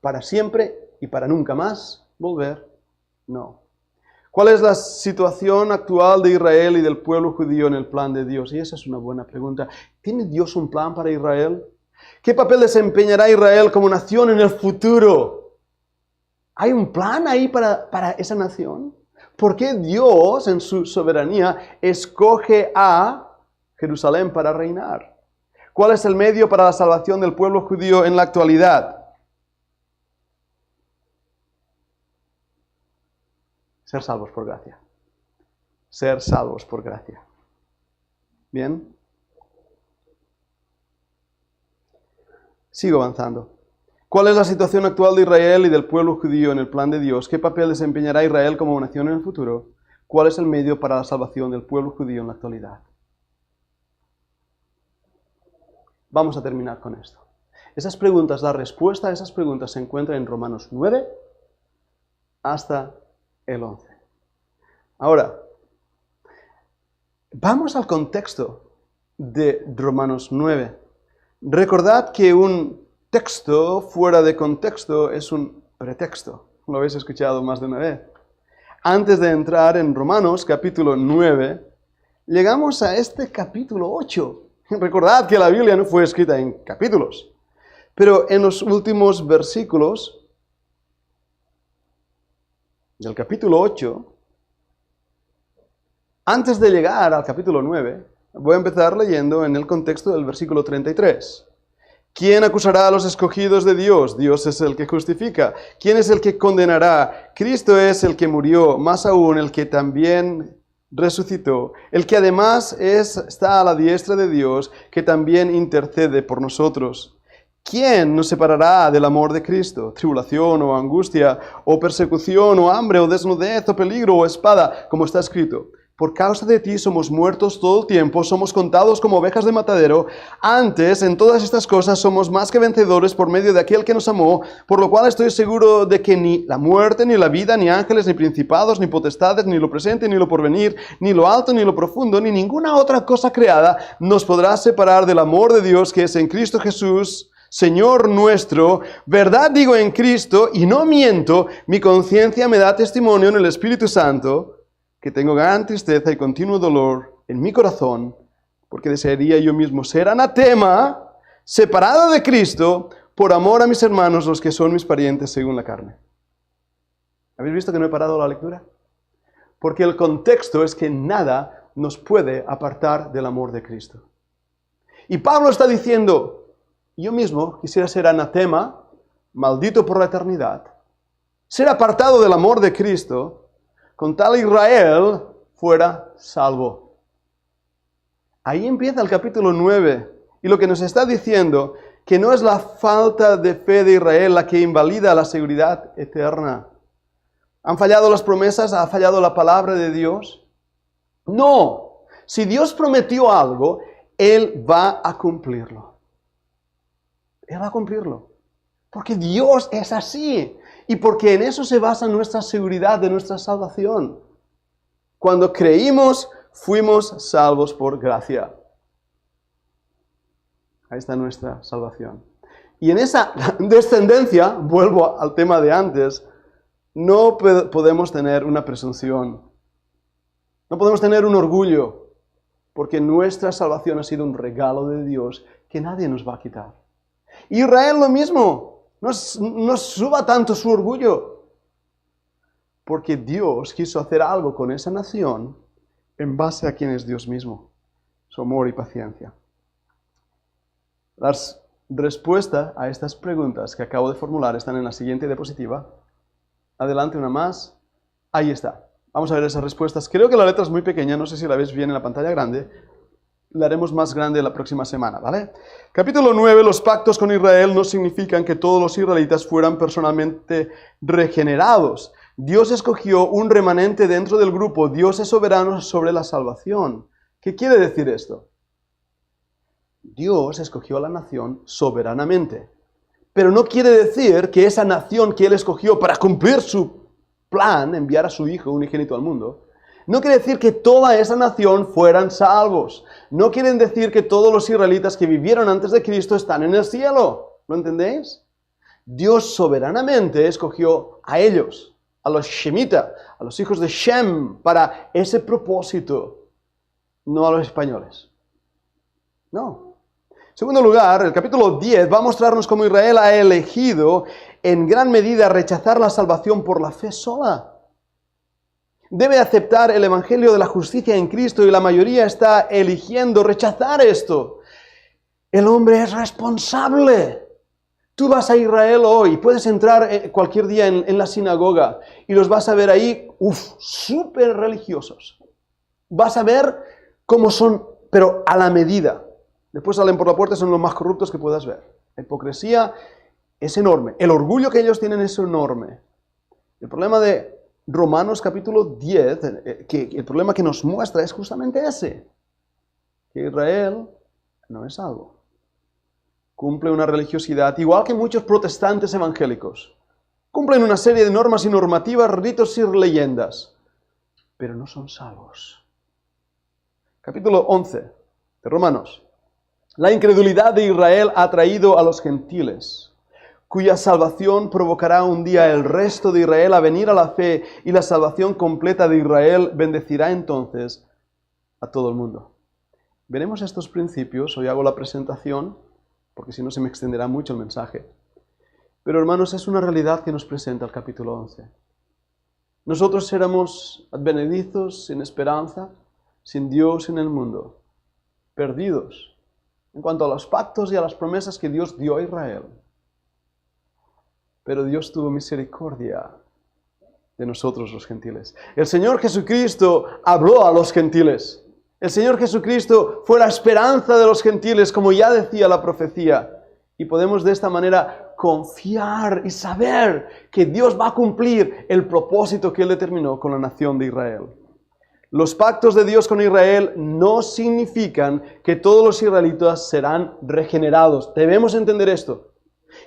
para siempre y para nunca más volver. No. ¿Cuál es la situación actual de Israel y del pueblo judío en el plan de Dios? Y esa es una buena pregunta. ¿Tiene Dios un plan para Israel? ¿Qué papel desempeñará Israel como nación en el futuro? ¿Hay un plan ahí para esa nación? ¿Por qué Dios, en su soberanía, escoge a Jerusalén para reinar? ¿Cuál es el medio para la salvación del pueblo judío en la actualidad? Ser salvos por gracia. Ser salvos por gracia. ¿Bien? Sigo avanzando. ¿Cuál es la situación actual de Israel y del pueblo judío en el plan de Dios? ¿Qué papel desempeñará Israel como nación en el futuro? ¿Cuál es el medio para la salvación del pueblo judío en la actualidad? Vamos a terminar con esto. Esas preguntas, la respuesta a esas preguntas se encuentra en Romanos 9 hasta el 11. Ahora, vamos al contexto de Romanos 9. Recordad que un texto fuera de contexto es un pretexto. Lo habéis escuchado más de una vez. Antes de entrar en Romanos capítulo 9, llegamos a este capítulo 8. Recordad que la Biblia no fue escrita en capítulos, pero en los últimos versículos del capítulo 8, antes de llegar al capítulo 9, voy a empezar leyendo en el contexto del versículo 33. ¿Quién acusará a los escogidos de Dios? Dios es el que justifica. ¿Quién es el que condenará? Cristo es el que murió, más aún el que también resucitó, el que además está a la diestra de Dios, que también intercede por nosotros. ¿Quién nos separará del amor de Cristo? ¿Tribulación o angustia, o persecución, o hambre, o desnudez, o peligro, o espada? Como está escrito: por causa de ti somos muertos todo el tiempo, somos contados como ovejas de matadero. Antes, en todas estas cosas, somos más que vencedores por medio de aquel que nos amó, por lo cual estoy seguro de que ni la muerte, ni la vida, ni ángeles, ni principados, ni potestades, ni lo presente, ni lo porvenir, ni lo alto, ni lo profundo, ni ninguna otra cosa creada nos podrá separar del amor de Dios que es en Cristo Jesús, Señor nuestro. Verdad digo en Cristo, y no miento, mi conciencia me da testimonio en el Espíritu Santo, que tengo gran tristeza y continuo dolor en mi corazón, porque desearía yo mismo ser anatema, separado de Cristo, por amor a mis hermanos, los que son mis parientes según la carne. ¿Habéis visto que no he parado la lectura? Porque el contexto es que nada nos puede apartar del amor de Cristo. Y Pablo está diciendo: yo mismo quisiera ser anatema, maldito por la eternidad, ser apartado del amor de Cristo, con tal Israel fuera salvo. Ahí empieza el capítulo 9, y lo que nos está diciendo, que no es la falta de fe de Israel la que invalida la seguridad eterna. ¿Han fallado las promesas? ¿Ha fallado la palabra de Dios? No. Si Dios prometió algo, Él va a cumplirlo. Él va a cumplirlo. Porque Dios es así. Y porque en eso se basa nuestra seguridad de nuestra salvación. Cuando creímos, fuimos salvos por gracia. Ahí está nuestra salvación. Y en esa descendencia, vuelvo al tema de antes, no podemos tener una presunción. No podemos tener un orgullo. Porque nuestra salvación ha sido un regalo de Dios que nadie nos va a quitar. Israel lo mismo. No suba tanto su orgullo. Porque Dios quiso hacer algo con esa nación en base a quien es Dios mismo. Su amor y paciencia. Las respuestas a estas preguntas que acabo de formular están en la siguiente diapositiva. Adelante, una más. Ahí está. Vamos a ver esas respuestas. Creo que la letra es muy pequeña, no sé si la ves bien en la pantalla grande. La haremos más grande la próxima semana, ¿vale? Capítulo 9. Los pactos con Israel no significan que todos los israelitas fueran personalmente regenerados. Dios escogió un remanente dentro del grupo. Dios es soberano sobre la salvación. ¿Qué quiere decir esto? Dios escogió a la nación soberanamente. Pero no quiere decir que esa nación que Él escogió para cumplir su plan, enviar a su Hijo unigénito al mundo, no quiere decir que toda esa nación fueran salvos. No quieren decir que todos los israelitas que vivieron antes de Cristo están en el cielo. ¿Lo entendéis? Dios soberanamente escogió a ellos, a los Shemita, a los hijos de Shem, para ese propósito, no a los españoles. No. En segundo lugar, el capítulo 10 va a mostrarnos cómo Israel ha elegido en gran medida rechazar la salvación por la fe sola. Debe aceptar el evangelio de la justicia en Cristo y la mayoría está eligiendo rechazar esto. El hombre es responsable. Tú vas a Israel hoy, puedes entrar cualquier día en la sinagoga y los vas a ver ahí, súper religiosos. Vas a ver cómo son, pero a la medida. Después salen por la puerta y son los más corruptos que puedas ver. La hipocresía es enorme. El orgullo que ellos tienen es enorme. El problema de Romanos capítulo 10, el problema que nos muestra es justamente ese. Que Israel no es salvo. Cumple una religiosidad, igual que muchos protestantes evangélicos. Cumplen una serie de normas y normativas, ritos y leyendas. Pero no son salvos. Capítulo 11 de Romanos. La incredulidad de Israel ha traído a los gentiles, cuya salvación provocará un día el resto de Israel a venir a la fe, y la salvación completa de Israel bendecirá entonces a todo el mundo. Veremos estos principios, hoy hago la presentación, porque si no se me extenderá mucho el mensaje. Pero hermanos, es una realidad que nos presenta el capítulo 11. Nosotros éramos advenedizos, sin esperanza, sin Dios en el mundo, perdidos en cuanto a los pactos y a las promesas que Dios dio a Israel. Pero Dios tuvo misericordia de nosotros los gentiles. El Señor Jesucristo habló a los gentiles. El Señor Jesucristo fue la esperanza de los gentiles, como ya decía la profecía. Y podemos de esta manera confiar y saber que Dios va a cumplir el propósito que Él determinó con la nación de Israel. Los pactos de Dios con Israel no significan que todos los israelitas serán regenerados. Debemos entender esto.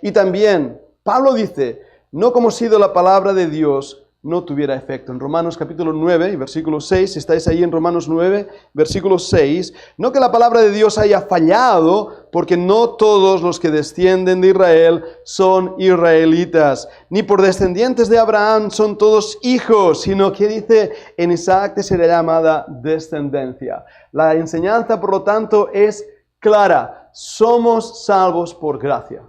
Y también, Pablo dice, no como si la palabra de Dios no tuviera efecto. En Romanos capítulo 9 y versículo 6, si estáis ahí en Romanos 9, versículo 6, no que la palabra de Dios haya fallado, porque no todos los que descienden de Israel son israelitas, ni por descendientes de Abraham son todos hijos, sino que dice, en Isaac te será llamada descendencia. La enseñanza, por lo tanto, es clara. Somos salvos por gracia.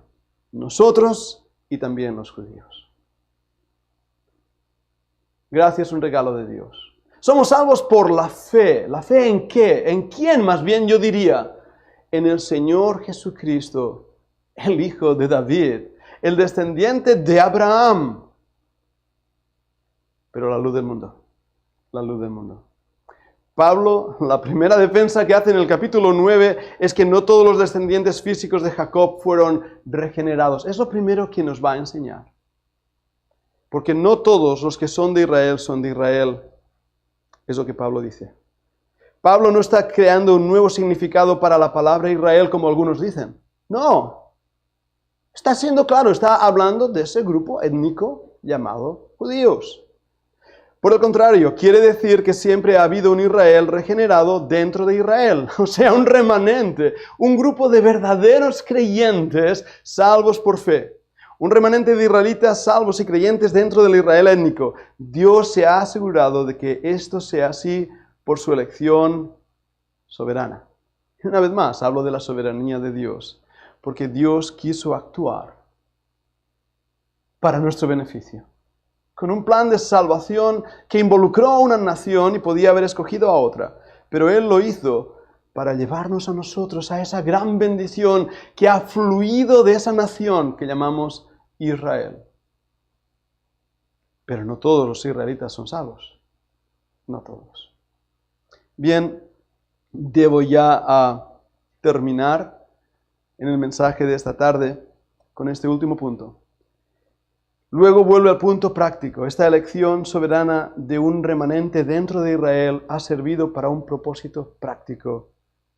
Nosotros y también los judíos. Gracia es un regalo de Dios. Somos salvos por la fe. ¿La fe en qué? ¿En quién más bien yo diría? En el Señor Jesucristo, el Hijo de David, el descendiente de Abraham. pero la luz del mundo. La luz del mundo. Pablo, la primera defensa que hace en el capítulo 9 es que no todos los descendientes físicos de Jacob fueron regenerados. Es lo primero que nos va a enseñar. Porque no todos los que son de Israel son de Israel. Es lo que Pablo dice. Pablo no está creando un nuevo significado para la palabra Israel como algunos dicen. No. Está siendo claro, está hablando de ese grupo étnico llamado judíos. Por el contrario, quiere decir que siempre ha habido un Israel regenerado dentro de Israel, o sea, un remanente, un grupo de verdaderos creyentes salvos por fe, un remanente de israelitas salvos y creyentes dentro del Israel étnico. Dios se ha asegurado de que esto sea así por su elección soberana. Y una vez más, hablo de la soberanía de Dios, porque Dios quiso actuar para nuestro beneficio, con un plan de salvación que involucró a una nación y podía haber escogido a otra. Pero Él lo hizo para llevarnos a nosotros a esa gran bendición que ha fluido de esa nación que llamamos Israel. Pero no todos los israelitas son salvos. No todos. Bien, debo ya terminar en el mensaje de esta tarde con este último punto. Luego vuelve al punto práctico. Esta elección soberana de un remanente dentro de Israel ha servido para un propósito práctico.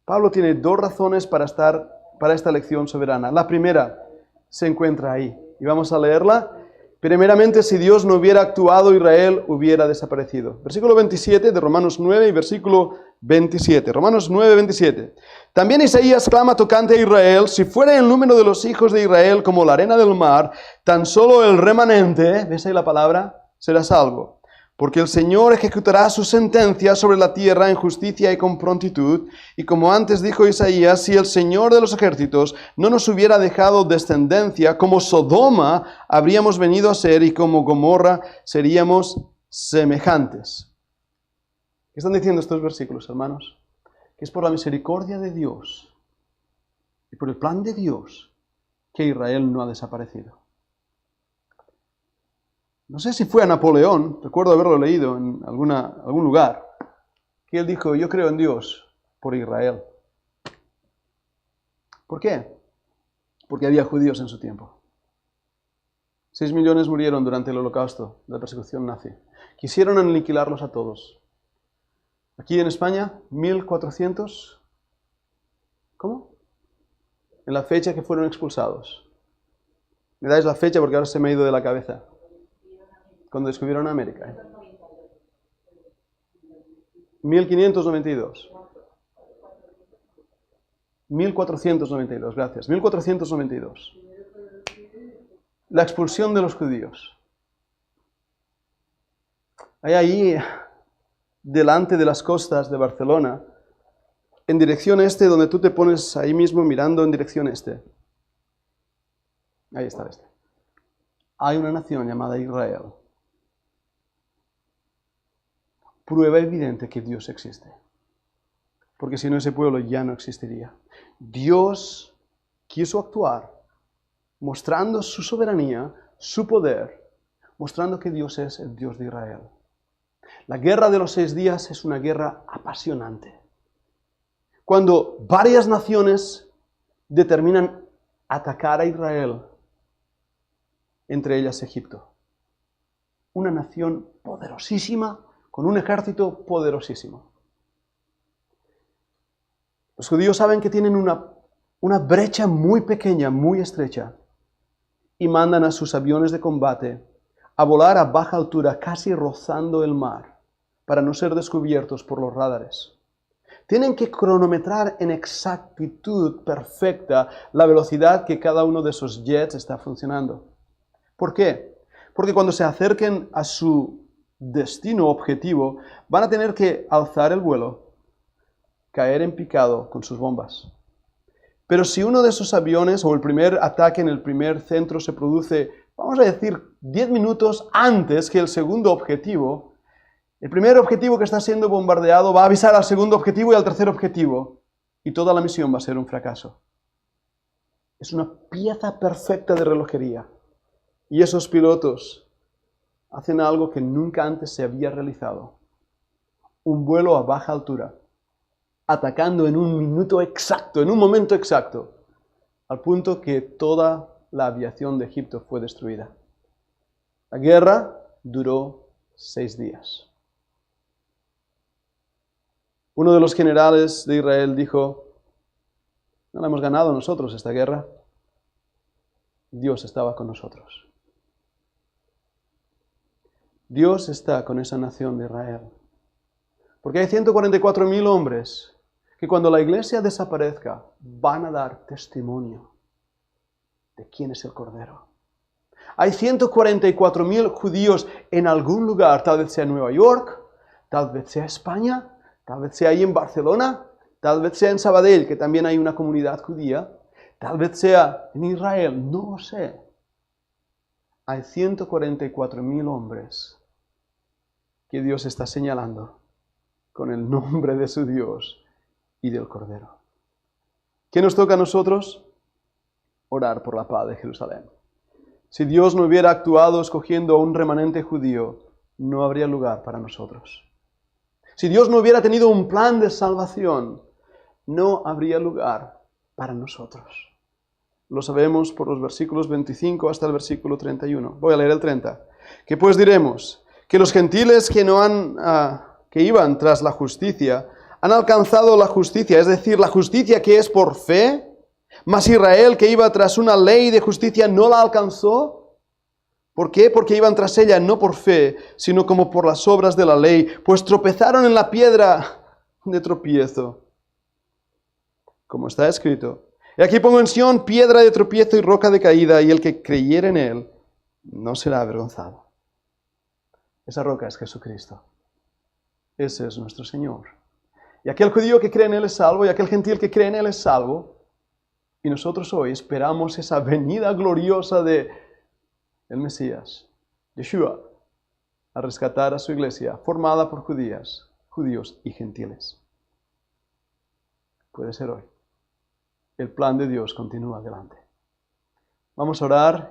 Pablo tiene dos razones para esta elección soberana. La primera se encuentra ahí. Y vamos a leerla. Primeramente, si Dios no hubiera actuado, Israel hubiera desaparecido. Versículo 27 de Romanos 9 y versículo 27. Romanos 9, 27. También Isaías clama tocante a Israel: si fuera el número de los hijos de Israel como la arena del mar, tan solo el remanente, ¿ves ahí la palabra?, será salvo. Porque el Señor ejecutará su sentencia sobre la tierra en justicia y con prontitud. Y como antes dijo Isaías, si el Señor de los ejércitos no nos hubiera dejado descendencia, como Sodoma habríamos venido a ser y como Gomorra seríamos semejantes. ¿Qué están diciendo estos versículos, hermanos? Que es por la misericordia de Dios y por el plan de Dios que Israel no ha desaparecido. No sé si fue a Napoleón, recuerdo haberlo leído en algún lugar, que él dijo: yo creo en Dios por Israel. ¿Por qué? Porque había judíos en su tiempo. 6 millones murieron durante el Holocausto, la persecución nazi. Quisieron aniquilarlos a todos. Aquí en España, 1400, ¿cómo? En la fecha que fueron expulsados. Me dais la fecha porque ahora se me ha ido de la cabeza. Cuando descubrieron América. 1592. 1492, gracias. 1492. La expulsión de los judíos. Hay ahí, delante de las costas de Barcelona, en dirección este, donde tú te pones ahí mismo mirando en dirección este. Ahí está este. Hay una nación llamada Israel. Prueba evidente que Dios existe. Porque si no, ese pueblo ya no existiría. Dios quiso actuar mostrando su soberanía, su poder, mostrando que Dios es el Dios de Israel. La guerra de los 6 días es una guerra apasionante. Cuando varias naciones determinan atacar a Israel, entre ellas Egipto. Una nación poderosísima, con un ejército poderosísimo. Los judíos saben que tienen una brecha muy pequeña, muy estrecha, y mandan a sus aviones de combate a volar a baja altura, casi rozando el mar, para no ser descubiertos por los radares. Tienen que cronometrar en exactitud perfecta la velocidad que cada uno de esos jets está funcionando. ¿Por qué? Porque cuando se acerquen a su destino objetivo, van a tener que alzar el vuelo, caer en picado con sus bombas. Pero si uno de esos aviones o el primer ataque en el primer centro se produce, vamos a decir, 10 minutos antes que el segundo objetivo, el primer objetivo que está siendo bombardeado va a avisar al segundo objetivo y al tercer objetivo, y toda la misión va a ser un fracaso. Es una pieza perfecta de relojería. Y esos pilotos hacen algo que nunca antes se había realizado. Un vuelo a baja altura, atacando en un minuto exacto, en un momento exacto, al punto que toda la aviación de Egipto fue destruida. La guerra duró 6 días. Uno de los generales de Israel dijo, no la hemos ganado nosotros esta guerra, Dios estaba con nosotros. Dios está con esa nación de Israel. Porque hay 144.000 hombres que cuando la iglesia desaparezca van a dar testimonio de quién es el Cordero. Hay 144.000 judíos en algún lugar, tal vez sea Nueva York, tal vez sea España, tal vez sea ahí en Barcelona, tal vez sea en Sabadell, que también hay una comunidad judía, tal vez sea en Israel, no lo sé. Hay 144.000 hombres que Dios está señalando con el nombre de su Dios y del Cordero. ¿Qué nos toca a nosotros? Orar por la paz de Jerusalén. Si Dios no hubiera actuado escogiendo a un remanente judío, no habría lugar para nosotros. Si Dios no hubiera tenido un plan de salvación, no habría lugar para nosotros. Lo sabemos por los versículos 25 hasta el versículo 31. Voy a leer el 30. ¿Qué pues diremos? Que los gentiles que iban tras la justicia han alcanzado la justicia, es decir, la justicia que es por fe, mas Israel que iba tras una ley de justicia no la alcanzó. ¿Por qué? Porque iban tras ella no por fe, sino como por las obras de la ley, pues tropezaron en la piedra de tropiezo. Como está escrito, y aquí pongo en Sión piedra de tropiezo y roca de caída, y el que creyere en él no será avergonzado. Esa roca es Jesucristo. Ese es nuestro Señor. Y aquel judío que cree en él es salvo, y aquel gentil que cree en él es salvo. Y nosotros hoy esperamos esa venida gloriosa de el Mesías, Yeshua, a rescatar a su iglesia, formada por judíos y gentiles. Puede ser hoy. El plan de Dios continúa adelante. Vamos a orar